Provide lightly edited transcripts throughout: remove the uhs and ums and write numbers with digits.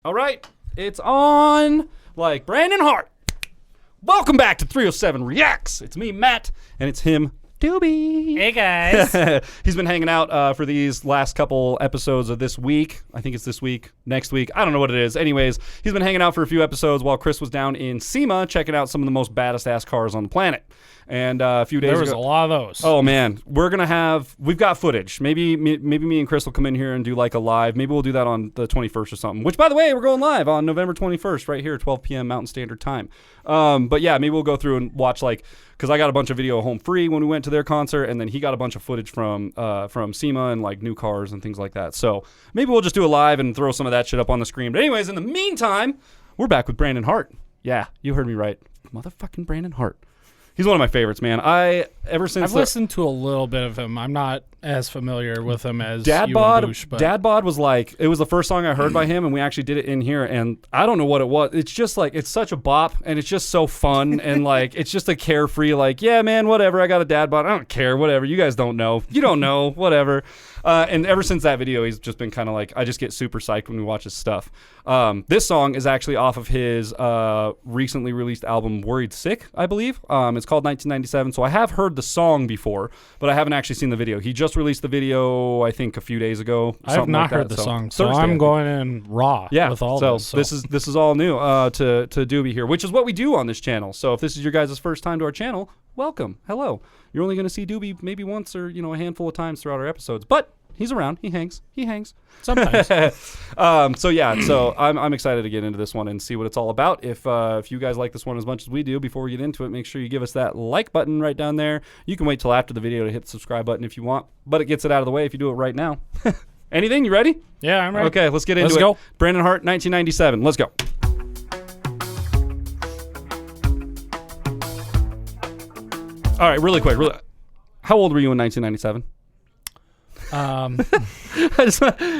All right, it's on like Brandon Hart. Welcome back to 307 Reacts. It's me, Matt, and it's him, Doobie. Hey, guys. He's been hanging out for these last couple episodes of this week. I think it's this week, next week. I don't know what it is. Anyways, he's been hanging out for a few episodes while Chris was down in SEMA checking out some of the most baddest ass cars on the planet. And a few days ago, There was a lot of those. Oh man, we've got footage. Maybe me and Chris will come in here and do like a live. Maybe we'll do that on the 21st or something. Which, by the way, we're going live on November 21st, right here, 12 p.m. Mountain Standard Time. But yeah, maybe we'll go through and watch because I got a bunch of video home free when we went to their concert, and then he got a bunch of footage from SEMA and like new cars and things like that. So maybe we'll just do a live and throw some of that shit up on the screen. But anyways, in the meantime, we're back with Brandon Hart. Yeah, you heard me right, motherfucking Brandon Hart. He's one of my favorites, man. I've listened to a little bit of him. I'm not as familiar with him as Dad you Bod. and Boosh, but Dad Bod was it was the first song I heard by him, and we actually did it in here, and I don't know what it was. It's just it's such a bop, and it's just so fun, and it's just a carefree, yeah, man, whatever. I got a Dad Bod. I don't care, whatever. You guys don't know. You don't know, whatever. And ever since that video, he's just been kind of I just get super psyched when we watch his stuff. This song is actually off of his recently released album, Worried Sick, I believe. It's called 1997, so I have heard the song before, but I haven't actually seen the video. He just released the video, I think, a few days ago. I have not heard the song, so Thursday, I'm going in raw with all this. So this is all new to Doobie here, which is what we do on this channel. So if this is your guys' first time to our channel, welcome. Hello. You're only going to see Doobie maybe once or a handful of times throughout our episodes, but he's around. He hangs Sometimes. So I'm excited to get into this one and see what it's all about. If you guys like this one as much as we do, before we get into it, make sure you give us that like button right down there. You can wait till after the video to hit the subscribe button if you want, but it gets it out of the way if you do it right now. Anything? You ready? Yeah, I'm ready. Okay, let's get into it. Let's go. Brandon Hart, 1997. Let's go. All right, really quick. How old were you in 1997?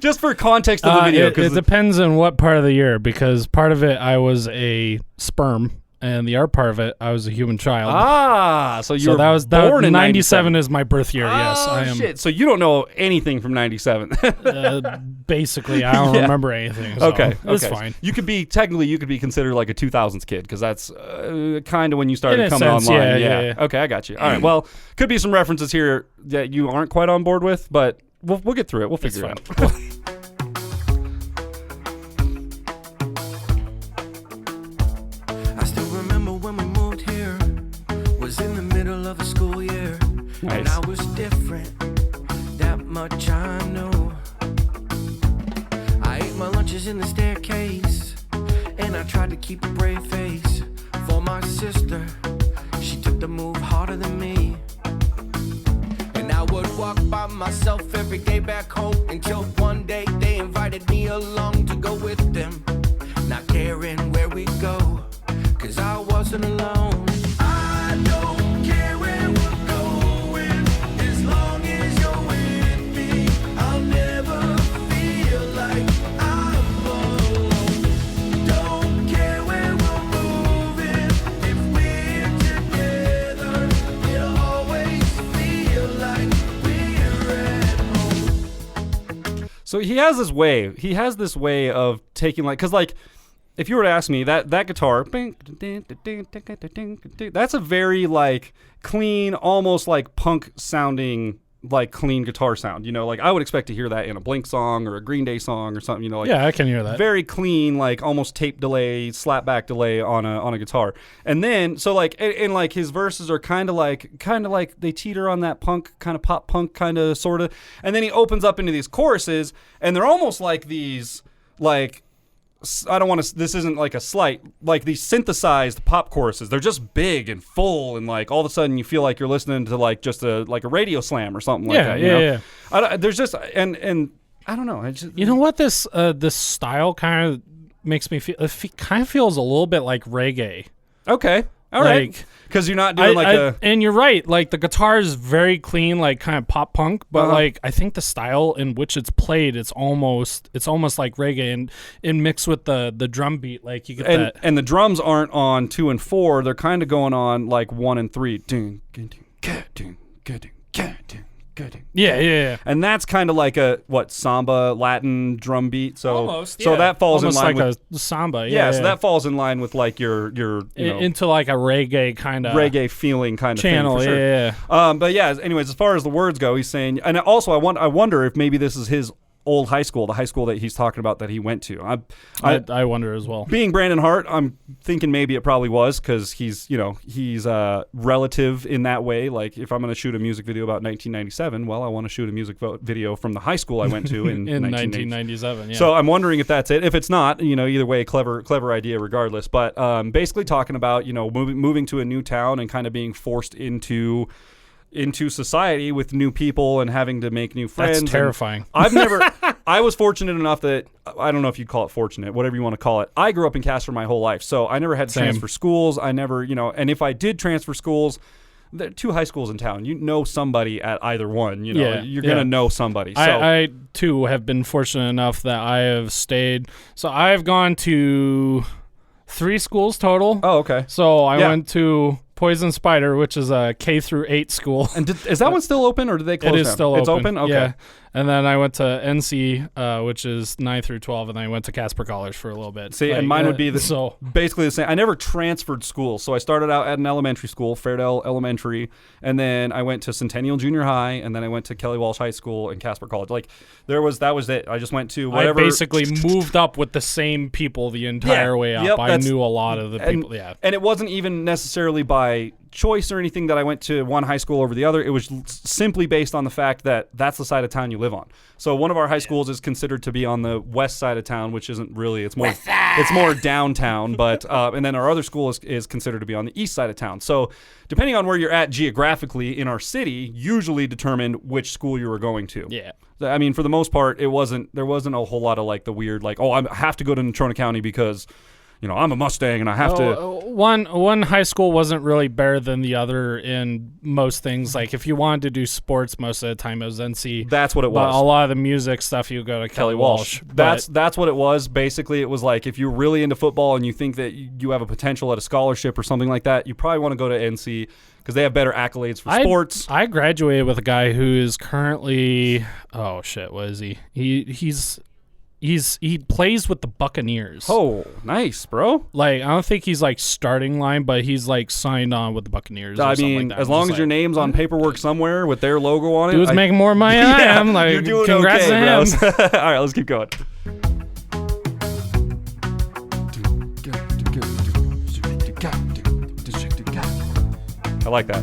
Just for context of the video. It depends on what part of the year, because part of it I was a sperm, and the other part of it I was a human child. So you were born in 97 is my birth year. Yes, I am. Shit. So you don't know anything from 97. Basically, I don't remember anything. So okay, it's fine. You could be considered like a 2000s kid, because that's kind of when you started coming sense, online. Yeah. Okay, I got you. All right. Well, could be some references here that you aren't quite on board with, but we'll get through it. We'll figure it out. I still remember when we moved here. Was in the middle of a school year. Nice. And I was different. That much I know. I ate my lunches in the staircase, and I tried to keep a brave face for my sister. She took the move harder than me. And I would walk by myself every day back home, until one day they invited me along to go with them, not caring where we go, 'cause I wasn't alone. I don't care where we're going, as long as you're with me. I'll never feel like I'm alone. Don't care where we're moving, if we're together, we'll always feel like we're at home. So he has this way of taking because if you were to ask me that guitar, that's a very clean, almost like punk sounding, clean guitar sound. I would expect to hear that in a Blink song or a Green Day song or something. Yeah, I can hear that. Very clean, almost tape delay, slapback delay on a guitar. And then and his verses are kind of like they teeter on that punk kind of pop punk kind of sort of. And then he opens up into these choruses, and they're almost like these I don't want to. This isn't like a slight. These synthesized pop choruses, they're just big and full, and all of a sudden you feel like you're listening to just a radio slam or something like that. Yeah. There's just and I don't know. You know what this style kind of makes me feel? It kind of feels a little bit like reggae. Okay. All right. Because you're not doing and you're right. The guitar is very clean, kind of pop punk, but I think the style in which it's played, it's almost like reggae, and mixed with the drum beat, you get that. And the drums aren't on 2 and 4; they're kind of going on 1 and 3. Yeah. And that's kind of like a samba Latin drum beat. So Almost, so that falls almost in line like with a samba. so that falls in line with like your into like a reggae kind of reggae feeling kind of channel. thing for sure. Yeah. But yeah, anyways, as far as the words go, he's saying, and also I wonder if maybe this is his old high school, the high school that he's talking about that he went to. I wonder as well. Being Brandon Hart, I'm thinking maybe it probably was because he's relative in that way. Like if I'm going to shoot a music video about 1997, well, I want to shoot a music video from the high school I went to in 1997. Yeah. So I'm wondering if that's it. If it's not, either way, clever idea regardless. But basically talking about moving to a new town and kind of being forced into society with new people and having to make new friends. That's terrifying. I was fortunate enough that, I don't know if you'd call it fortunate, whatever you want to call it. I grew up in Casper my whole life, so I never had to transfer schools. I never, and if I did transfer schools, there are 2 high schools in town. You know somebody at either one, you're going to know somebody. So I too have been fortunate enough that I have stayed. So I've gone to 3 schools total. Oh, okay. So I went to Poison Spider, which is a K through 8 school. And is that one still open, or did they close It is down? still open. It's open? Okay. Yeah. And then I went to NC, which is 9 through 12, and then I went to Casper College for a little bit. See, and mine would be so basically the same. I never transferred schools, so I started out at an elementary school, Fairdale Elementary, and then I went to Centennial Junior High, and then I went to Kelly Walsh High School and Casper College. Like that was it. I just went to whatever. I basically moved up with the same people the entire way up. Yep, I knew a lot of the people. Yeah, and it wasn't even necessarily by choice or anything that I went to one high school over the other. It was simply based on the fact that that's the side of town you live on. So one of our high schools is considered to be on the west side of town, which isn't really. It's more downtown. But and then our other school is considered to be on the east side of town. So depending on where you're at geographically in our city, usually determined which school you were going to. Yeah. I mean, for the most part, there wasn't a whole lot of like the weird like, oh, I have to go to Natrona County because I'm a Mustang and I have to. One high school wasn't really better than the other in most things. Like if you wanted to do sports, most of the time it was NC. That's what it was. But a lot of the music stuff, you go to Kelly Walsh. That's what it was. Basically, it was like if you're really into football and you think that you have a potential at a scholarship or something like that, you probably want to go to NC because they have better accolades for sports. I graduated with a guy who is currently, what is he? He plays with the Buccaneers. Oh, nice, bro. Like, I don't think he's like starting line, but he's like signed on with the Buccaneers. I mean, like as long as your name's on paperwork somewhere with their logo on it. Dude's making more money than I am. Like, you're doing congrats okay, to him. bros. All right, let's keep going. I like that.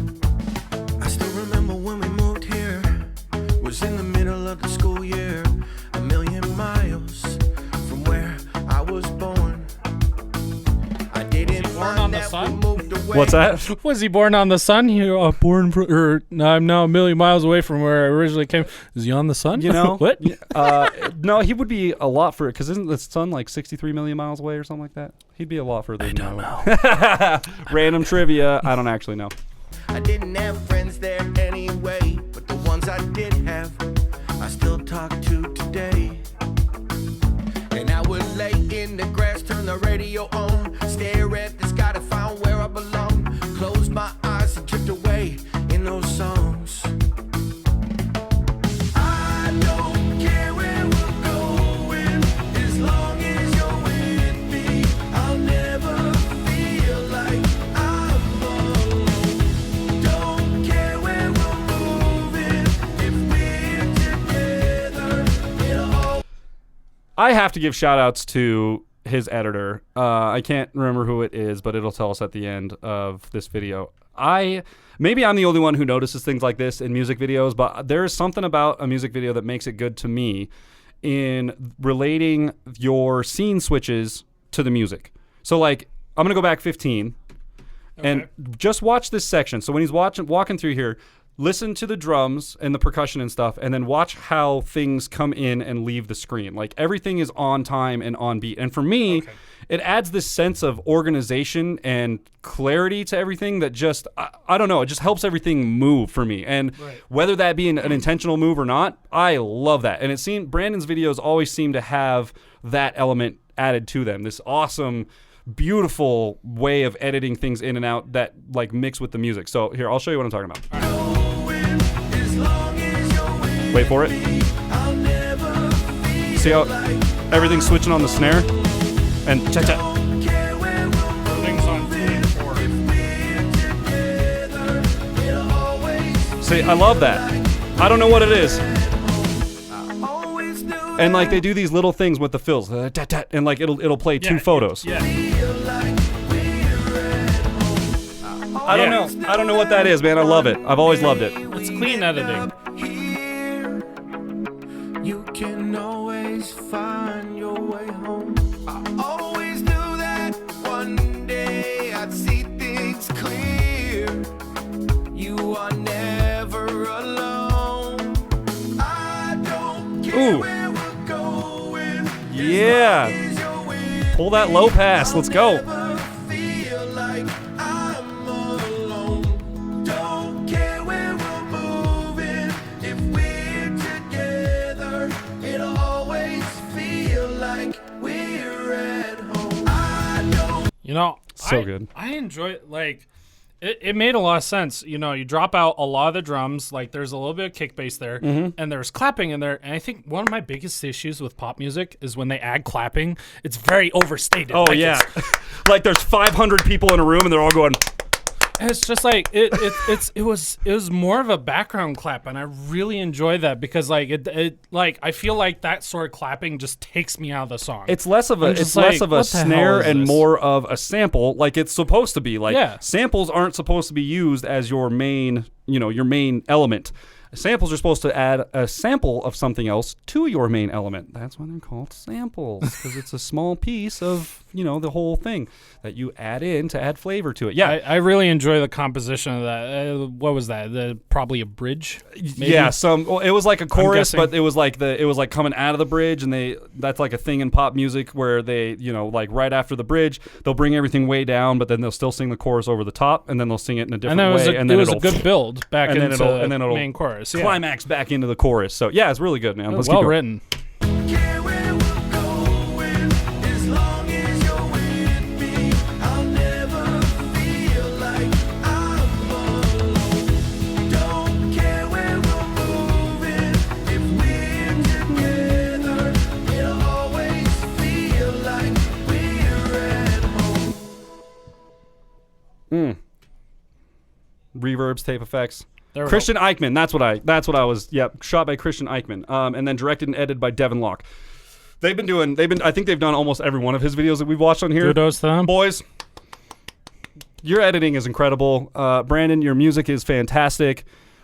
I still remember when we moved here. Was in the middle of the school year. A million miles from where I was born. I didn't born on mind the that sun? we moved away. What's that? Was he born on the sun? I'm now a million miles away from where I originally came. Is he on the sun? What? No, he would be a lot further because isn't the sun like 63 million miles away or something like that? He'd be a lot further. I don't know. Random trivia. I don't actually know. I didn't have friends there anyway, but the ones I did have, I still talk to today. And I would lay in the grass, turn the radio on, stare at the sky to find where I belong. Close my eyes and drift away in those songs. I don't care where we're going, as long as you're with me. I'll never feel like I'm alone. Don't care where we're moving, if we're together, it'll all. I have to give shout outs to his editor. I can't remember who it is, but it'll tell us at the end of this video. Maybe I'm the only one who notices things like this in music videos, but there is something about a music video that makes it good to me in relating your scene switches to the music. So like, I'm going to go back 15 and just watch this section. So when he's walking through here, listen to the drums and the percussion and stuff, and then watch how things come in and leave the screen. Like everything is on time and on beat. And for me, it adds this sense of organization and clarity to everything that just, I don't know, it just helps everything move for me. And whether that be an intentional move or not, I love that. And Brandon's videos always seem to have that element added to them. This awesome, beautiful way of editing things in and out that like mix with the music. So here, I'll show you what I'm talking about. As long as Wait for it. See how everything's switching on the snare? And cha-cha. Everything's on 3 and 4. See, I love that. I don't know what it is. And like they do these little things with the fills, and like it'll play 2 photos. Yeah. I don't know. I don't know what that is, man. I love it. I've always loved it. It's clean editing. You can always find your way home. I always knew that one day I'd see things clear. You are never alone. I don't care where we're going. Yeah. Pull that low pass. Let's go. Feel like I'm alone. Don't care where we're moving. If we're together, it'll always feel like we're at home. I don't. You know, So good. I enjoy it. Like, it made a lot of sense. You know, you drop out a lot of the drums. Like, there's a little bit of kick bass there, and there's clapping in there. And I think one of my biggest issues with pop music is when they add clapping. It's very overstated. Oh Like, yeah. Like there's 500 people in a room and they're all going. it's just like it was more of a background clap, and I really enjoy that because like it like I feel like that sort of clapping just takes me out of the song. It's less of a I'm just less like, of a what the hell snare is and this? more of a sample, like it's supposed to be. Like Yeah. samples aren't supposed to be used as your main, your main element. Samples are supposed to add a sample of something else to your main element. That's why they're called samples, because it's a small piece of, the whole thing that you add in to add flavor to it. Yeah. I really enjoy the composition of that. What was that? Probably a bridge. Maybe? Yeah, it was like a chorus, guessing. but it was like coming out of the bridge, and that's like a thing in pop music where they, like right after the bridge, they'll bring everything way down, but then they'll still sing the chorus over the top, and then they'll sing it in a different And way, and it then was a it'll good build back and then into it'll- and then it'll main chorus. Yeah. climax back into the chorus. So yeah, it's really good, man. Let's keep Well going. written. care where we're going. As long as you're with me, I'll never feel like I'm alone. Don't care where we're moving. If we're together, it'll always feel like we're at home. Reverbs, tape effects. There we Christian Eichmann. That's what I was. Yep, shot by Christian Eichmann. And then directed and edited by Devin Locke. I think they've done almost every one of his videos that we've watched on here. Kudos to them. Boys, your editing is incredible. Brandon, your music is fantastic.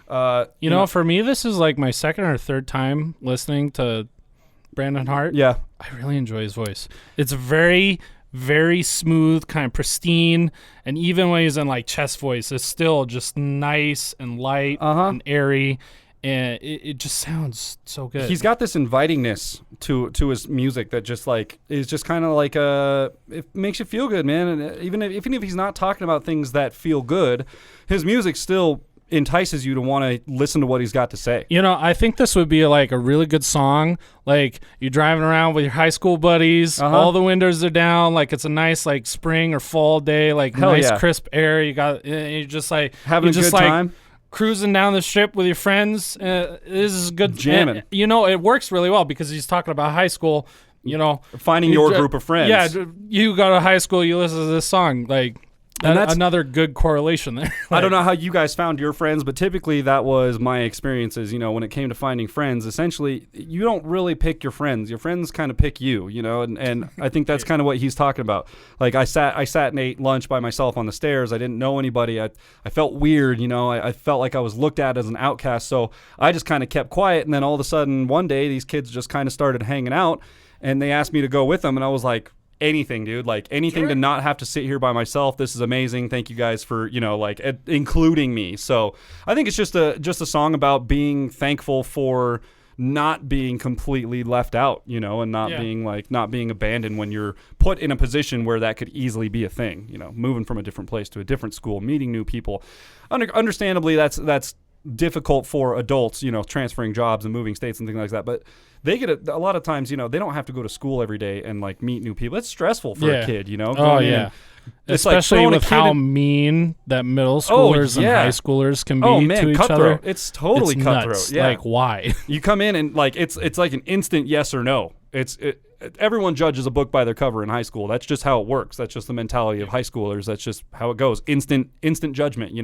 You know, for me, this is like my second or third time listening to Brandon Hart. Yeah. I really enjoy his voice. It's very, very smooth, kind of pristine, and even when he's in like chest voice, it's still just nice and light and airy, and it just sounds so good. He's got this invitingness to his music that just like is just kind of like it makes you feel good, man. And even if he's not talking about things that feel good, his music still entices you to want to listen to what he's got to say. You know, I think this would be like a really good song. Like you're driving around with your high school buddies, all the windows are down, like it's a nice like spring or fall day, like Hell nice yeah. crisp air. You're just like Having a you're just good like time. cruising down the strip with your friends. This is good. Jamming. And, you know, it works really well because he's talking about high school. You know, Finding your group of friends. Yeah, you go to high school, you listen to this song, like. And that's another good correlation there. I don't know how you guys found your friends, but typically that was my experiences. When it came to finding friends, essentially you don't really pick your friends. Your friends kind of pick you. And I think that's kind of what he's talking about. Like I sat and ate lunch by myself on the stairs. I didn't know anybody. I felt weird. I felt like I was looked at as an outcast. So I just kind of kept quiet. And then all of a sudden one day these kids just kind of started hanging out, and they asked me to go with them, and I was like, anything, dude, like anything to not have to sit here by myself. This is amazing. Thank you guys for including me. So I think it's just a song about being thankful for not being completely left out, and not being abandoned when you're put in a position where that could easily be a thing. Moving from a different place to a different school, meeting new people. Understandably, that's difficult for adults, transferring jobs and moving states and things like that. But they get a lot of times, they don't have to go to school every day and like meet new people. It's stressful for a kid, Oh, yeah. Especially throwing a with kid how in- mean that middle schoolers and yeah. high schoolers can be Oh man, to each cutthroat. other. It's totally It's cutthroat. nuts. Yeah. Like, why? You come in and like it's like an instant yes or no. Everyone judges a book by their cover in high school. That's just how it works. That's just the mentality of high schoolers. That's just how it goes. Instant judgment,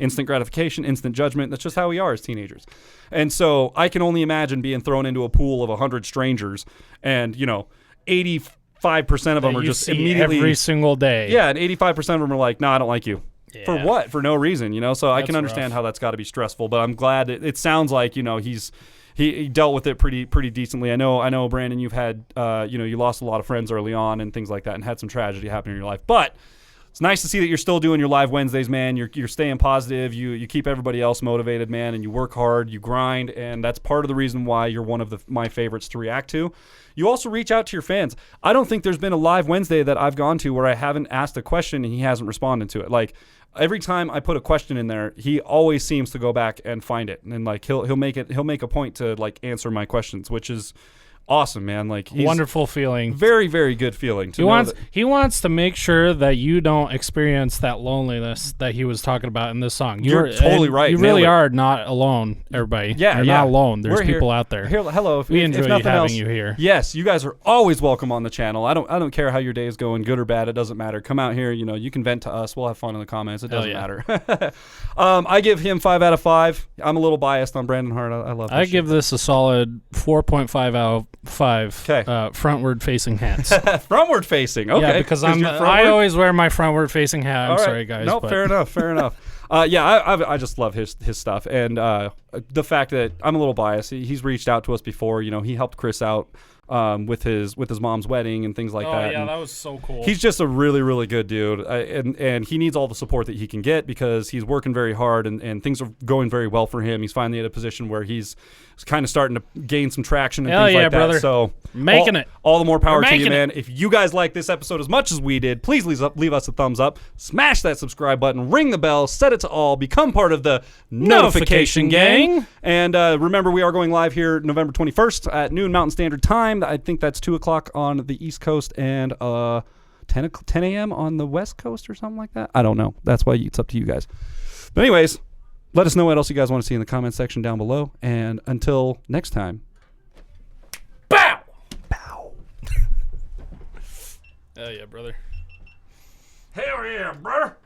instant gratification, instant judgment. That's just how we are as teenagers. And so I can only imagine being thrown into a pool of 100 strangers and 85% of them are You just see immediately every single day. Yeah, and 85% of them are like, "No, I don't like you." For Yeah. what? For no reason, So I can That's understand rough. how that's got to be stressful, but I'm glad it sounds like, he dealt with it pretty decently. I know, Brandon, you've had, you lost a lot of friends early on and things like that and had some tragedy happen in your life. But it's nice to see that you're still doing your live Wednesdays, man. You're staying positive. You keep everybody else motivated, man, and you work hard, you grind, and that's part of the reason why you're one of my favorites to react to. You also reach out to your fans. I don't think there's been a live Wednesday that I've gone to where I haven't asked a question and he hasn't responded to it. Like every time I put a question in there, he always seems to go back and find it, and like he'll make a point to like answer my questions, which is awesome, man. Like Wonderful feeling. very, very good feeling. He wants to make sure that you don't experience that loneliness that he was talking about in this song. You're totally right. You Nailed really it. are not alone, everybody. Yeah, You're yeah. not alone. There's We're here. people out there. Hello. If, We if enjoy nothing having else, you here. Yes, you guys are always welcome on the channel. I don't care how your day is going, good or bad. It doesn't matter. Come out here. You can vent to us. We'll have fun in the comments. It doesn't matter. I give him 5 out of 5. I'm a little biased on Brandon Hart. I love. I give this a solid 4.5 out of 5. Okay. Frontward facing hats. Frontward facing. Okay. Yeah, because you're I frontward? always wear my frontward facing hat. I'm All right. sorry, guys. No, but fair enough. I just love his stuff, and the fact that I'm a little biased. He's reached out to us before. He helped Chris out with his mom's wedding and things like that. Oh yeah, and that was so cool. he's just a really, really good dude, and he needs all the support that he can get because he's working very hard and things are going very well for him. He's finally at a position where he's kind of starting to gain some traction and Hell things yeah, like that. brother. So Making it. all the more power We're to you, making man. If you guys like this episode as much as we did, please leave us a thumbs up, smash that subscribe button, ring the bell, set it to all, become part of the notification gang. And remember, we are going live here November 21st at noon Mountain Standard Time. I think that's 2 o'clock on the East Coast and 10 a.m. on the West Coast or something like that. I don't know. That's why it's up to you guys. But anyways, let us know what else you guys want to see in the comment section down below. And until next time. Bow. Hell yeah, brother. Hell yeah, brother.